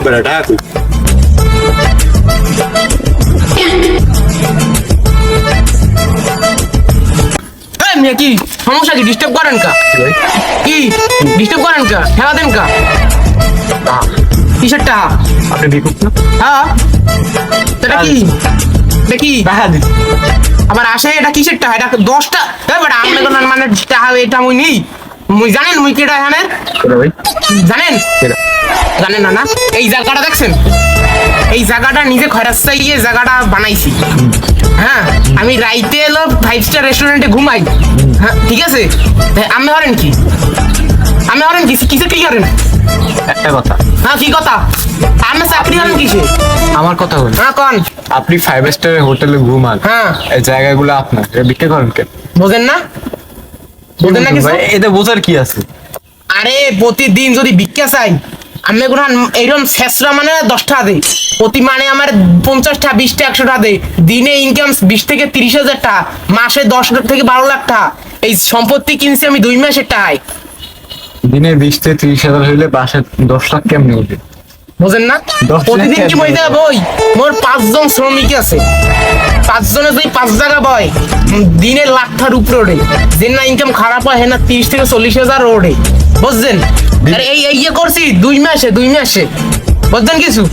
বেটা টাকা কই? এই মিয়া কি সমস্যা, কি ডিস্টার্ব করেন কা? কি ডিস্টার্ব করেন কা? খেলা দেন কা? কিসের টাকা? আপনি ভিক্ষুক না? হ্যাঁ, এটা কি? এটা কি টাকা দিন। আবার আসে, এটা কিসের টাকা? এটা 10টা বেটা আমি কোন মানে টাকা এটা মুই নেই। মুই জানেন মুই কেডা এখানে? কেডা ভাই? জানেন? কেডা? জানেন না? না এই জায়গাটা দেখছেন? এই জায়গাটা নিজে খয়রাত চাইয়ে জায়গাটা বানাইছি। হ্যাঁ, আমি রাইতে এলো 5 স্টার রেস্টুরেন্টে ঘুমাই। হ্যাঁ ঠিক আছে, আমি হরেন কি? আমি হরেন কি কিসে কি করেন? একটা কথা, হ্যাঁ কি কথা? আমি চাকরি হরেন কিসে? আমার কথা বল। হ্যাঁ কন। আপনি 5 স্টার হোটেলে ঘুমান, হ্যাঁ এই জায়গাগুলো আপনার, এটা ভিক্ষা করেন কেন? বোঝেন না? বোঝেন না কিছু? ভাই এতে বোঝার কি আছে? আরে প্রতিদিন যদি ভিক্ষা চাই, আমি এখন এইরকম শেষরা মানে 10 টাকা দেই প্রতি, মানে আমার 50 টাকা 20 টাকা 100 টাকা দেই। দিনে ইনকাম 20 থেকে 30,000 টাকা, মাসে 10 থেকে 12 লাখ টাকা। এই সম্পত্তি কিনছি আমি 2 মাসের টাকায়। দিনে 20 থেকে 30,000 হইলে বাসে 10 লাখ কেমনে উঠে? বোঝেন না? 10 লাখ প্রতিদিন কি কেমনে বই দেওয়া বই? মোর 5 জন শ্রমিক আছে, 5 জনে যদি 5 জায়গা বয়, দিনে লাখটার উপরে ওঠে। যে না ইনকাম খারাপ হয় হ্যাঁ না 30 থেকে 40,000 ওঠে। বুঝছেন? আরে এই ইয়ে করছি 2 মাসে বুঝছেন কিছু?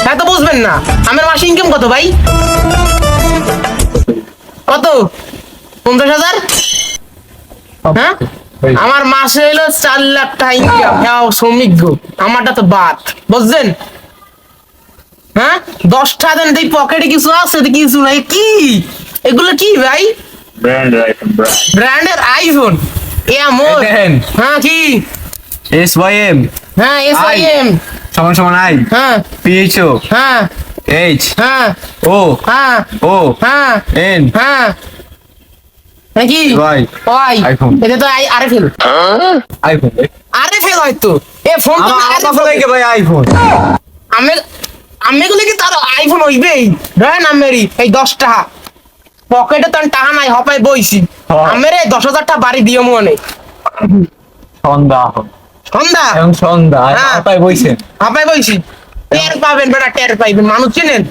হ্যাঁ তো বুঝবেন না। আমার মাসে ইনকাম কত ভাই? কত? 50,000? হ্যাঁ, আমার মাসে হইলো 4 লাখ টাকা ইনকাম। হ্যাঁ শ্রমিক গো, আমারটা তো বাদ। বুঝছেন? হ্যাঁ 10 টাকা দেন, এই পকেটে কিছু আছে কিছু নাই। কি এগুলো কি ভাই? ব্র্যান্ডের আইটেম, ব্র্যান্ডের আইফোন? এ আমর। দেখেন। হ্যাঁ কি? SYM হ্যাঁ SIM। সমান সমান আই, হ্যাঁ PHO, হ্যাঁ H, হ্যাঁ O, হ্যাঁ O, হ্যাঁ N, হ্যাঁ নাকি Y, ওই iPhone। এটা তো আরে ফেল, আইফোন ভাই। আরে ফেল হয়তো এ ফোন তো আমার কথা লাগে ভাই আইফোন। আমি আমি গুলো কি তার আইফোন হইবেই? ধরেন আমেরি এই 10 টাকা পকেটে তো টাকা নাই, হপাই বইছি। আমের এই 10,000 টাকা বাড়ি দিও মনে সন্ধ্যা সন্ধ্যা এবং সন্ধ্যা হ্যাঁ। আপনার বইছেন। হপাই বইছি। টের পাবেন বেটা, টের পাইবেন। মানুষ চিনেন?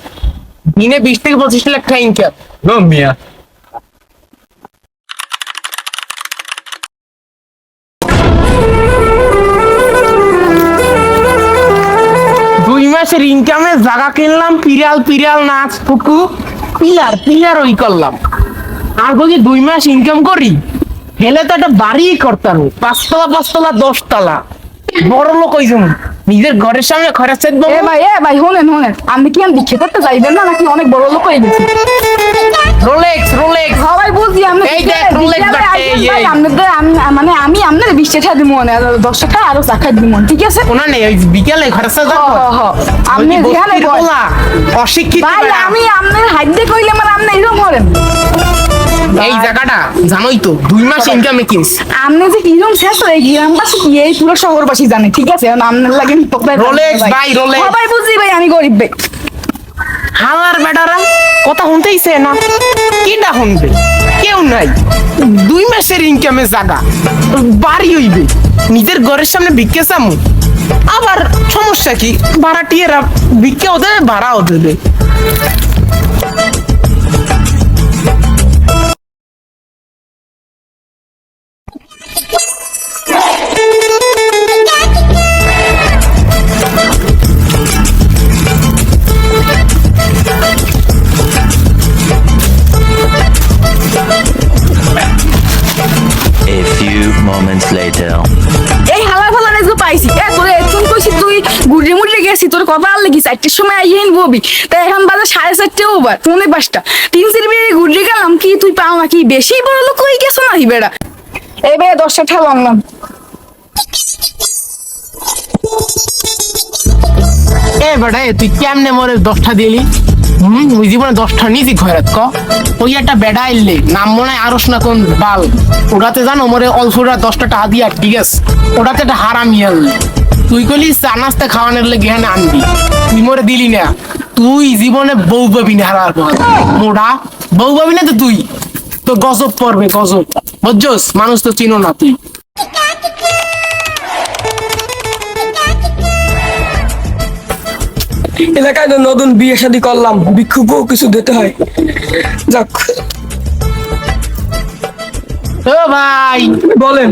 দিনে 20 থেকে 25 লাখ টাকা ইনকাম। গো মিয়া, দুই মাসের ইনকামে জায়গা কিনলাম, পিরিয়াল নাচ পুকু পিলার ওই করলাম। আর বলি 2 মাস ইনকাম করি, হেলে তো একটা বাড়ি করতাম, 5 তলা 10 তলা বড় লোক হইছ। নিজের ঘরের সামনে খরচ চাইব। এ ভাই শুনেন আপনি কি আমি খেতে তো যাইবেন না নাকি অনেক বড় লোক হয়ে গেছি? রোলেক্স সবাই বুঝি আপনি এই দেখ, Rolex বাটে, এই। মানে আমি আপনার 20 টাকা দিব না, 10 টাকা আরো চাকা দিব, ঠিক আছে? ওনা নেই, ওই বিকেলে খরচ চাইব। আপনি যেখানে অশিক্ষিত ভাই, বেটা। আমি আপনার হাইট দিয়ে কইলে মানে আপনি এরকম করেন। এই জায়গাটা জানোই তো 2 মাস ইনকামে কিনছি। আপনি যে কিরকম শেষ হয়ে গ্রামবাসী কি এই পুরো শহরবাসী জানে, ঠিক আছে? আপনার লাগে Rolex ভাই, Rolex। সবাই বুঝি ভাই আমি গরিব ভাই। হালার বেটারা কথা শুনতেইছে না, কিটা শুনবে? কেউ নাই। 2 মাসের ইনকামে জায়গা বাড়ি হইবে, নিজের ঘরের সামনে ভিক্ষে চামু। আবার সমস্যা কি? ভাড়াটিয়েরা ভিক্ষাও দেবে, ভাড়াও দেবে। A few moments later. এই হালা ফালা রেজো পাইছি। তোরে এখন কইছি তুই গুড়ি মুড়ি গেছি, তোর কপাল লাগি 4টার সময় আইয়েন ববি, তাই এখন বাজে 4:30 ওভার, ফোনে 5টা 3 বেড়ে গুড়ি গেলাম। কি তুই পাও নাকি? বেশি বড় লোক হয়ে গেছো না বেড়া? এই বেড়া 10টা ঠাল আনলাম। এ বেটা, তুই কেমনে মরে 10টা দিলি? ওই জীবনে 10টা নিয়েছি খয়রাত ক। ওই একটা বেড়া এলে নাম মনে হয় আরস না কোন বাল, ওটাতে জানো মরে অল্পটা 10টা টাকা দিয়া, ঠিক আছে? ওটাতে একটা হারামি আনলি। তুই কইলি চা নাস্তা খাওয়ানোর লেগে এখানে আনবি, তুই মরে দিলি না। তুই জীবনে বউ পাবি না, হারার পর মোড়া বউ পাবি না তো তুই, তো গজব পড়বে গজব। বুঝছস? মানুষ তো চিনো না তুই। এলাকায় তো নতুন বিয়ে শাদী করলাম, ভিক্ষুকও কিছু দিতে হয়। যাক, ও ভাই, বলেন।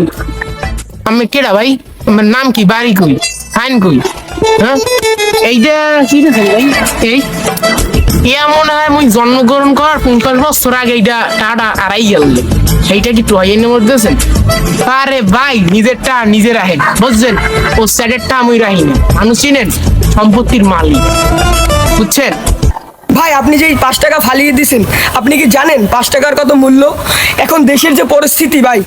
আমি কেডা ভাই? আমার নাম কি, বাড়ি কই, ফাইন কই? হ্যাঁ, এইটা কি রে ভাই? এই ইয়া মনে হয় মুই জন্মগ্রহণ করার 50 বছর আগে এইটা টাটা আড়াই গেল, সেইটা কি ট্রয়ের মধ্যে আছেন? আরে ভাই, নিজেরটা নিজে রাখেন, বুঝছেন? ও স্যারেরটা আমি রাখি না। মানুষ চিনেন, সম্পত্তির মালিক, বুঝছেন? ভাই, আপনি যে এই 5 টাকা ফালিয়ে দিছেন, আপনি কি জানেন 5 টাকার কত মূল্য? এখন দেশের যে পরিস্থিতি ভাই,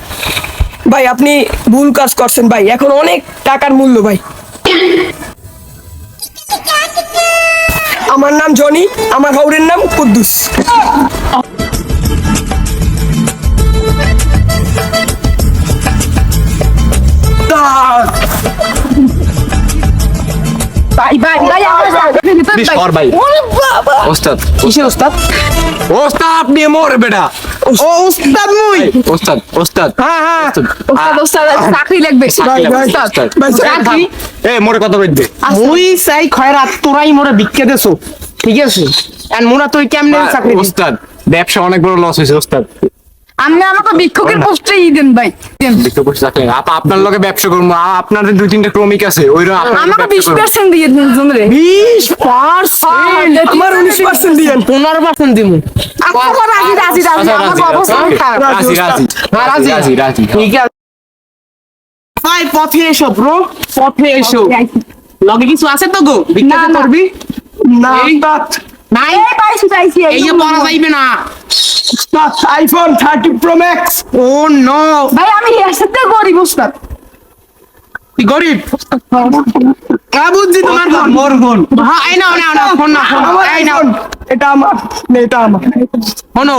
ভাই আপনি ভুল কাজ করছেন ভাই। এখন অনেক টাকার মূল্য ভাই। আমার নাম জনি, আমার হাউরের নাম কুদ্দুস। ভাই ভাই ভাই আমার ভিতর প্লিজ কর ভাই। ওরে বাবা, ওস্তাদ, কিসের ওস্তাদ? ওস্তাদ আপনি মোর বেটা। ও ওস্তাদ মুই। ওস্তাদ, ওস্তাদ, হ্যাঁ হ্যাঁ, ওস্তাদ ওস্তাদ চাকরি লাগবে। ভাই, ভাই, ওস্তাদ, ওস্তাদ। চাকরি এ মোরে কত কইতে? মুই চাই খয়রাত, তোরাই মোরে ভিক্ষা দেছো, ঠিক আছে? আর মোরা তুই কেমনে চাকরি দিস? ওস্তাদ, ব্যবসা অনেক বড় লস হয়েছে ওস্তাদ। আপনি আমাকে ভিক্ষুকের পোস্টে দেন ভাই, দেন। দেখতে বসে থাকলেন আপনার লগে ব্যবসা করবো। আপনার 2-3টা ক্রমিক আছে, ওইরা আমাকে 20% দিয়ে দিন জমরে। 20%? আমার 19% দিয়েন। 15% দিমু। আপনাকে রাজি রাজি রাজি, আচ্ছা, আমার রাজি, অবস্থা রাজি, খারাপ। রাজি, রাজি, হ্যাঁ, রাজি? রাজি, রাজি। ঠিক আছে ভাই, পথে এসো ব্রো, পথে এসো। লগে কিছু আছে তো গো, ভিক্ষা না, না। করবি? না এই? ওস্তাদ, নাই, এই পাইছি পাইছি, এই যে পড়া যাইবে না। ওস্তাদ, আইফোন 30 প্রো ম্যাক্স। ও নো, ভাই আমি এর সাথে গরিব ওস্তাদ। তুই গরিব? বুঝছি তোমার ফোন। মোর ফোন। হ্যাঁ, এই নাও নাও নাও, ফোন না, ফোন আমার এই নাও। আইফোন, এটা আমার না, এটা আমার। শোনো,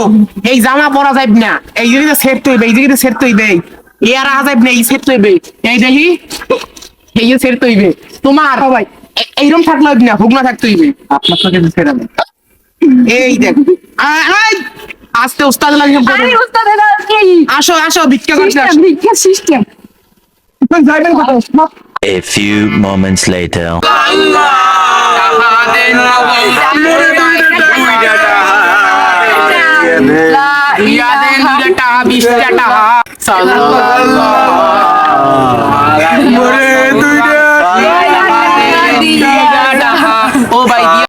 এই জামা পরা যাইব না, এই জিনিসটা সেট হইবে, এই জিনিসটা সেট হইবে, এই আর যাইব না, এই সেট হইবে, এই দেখি, এই যে সেট হইবে তোমার। ভাই এইরকম থাকলে হইবে না, হুগনা থাকতে হইবে। আপনার সাথে সেট হবে। এই দেখ, এই, আস্তে উস্তাদ লাগে। আরে ওস্তাদ, এটা কি আসো আসো, ভিক্ষা করতে সিস্টেম, আসো। ভিক্ষা সিস্টেম? যাইবেন কোথায়? A few moments later. ইয়া দেন 2টা 20 টাকা। মোরে 2টা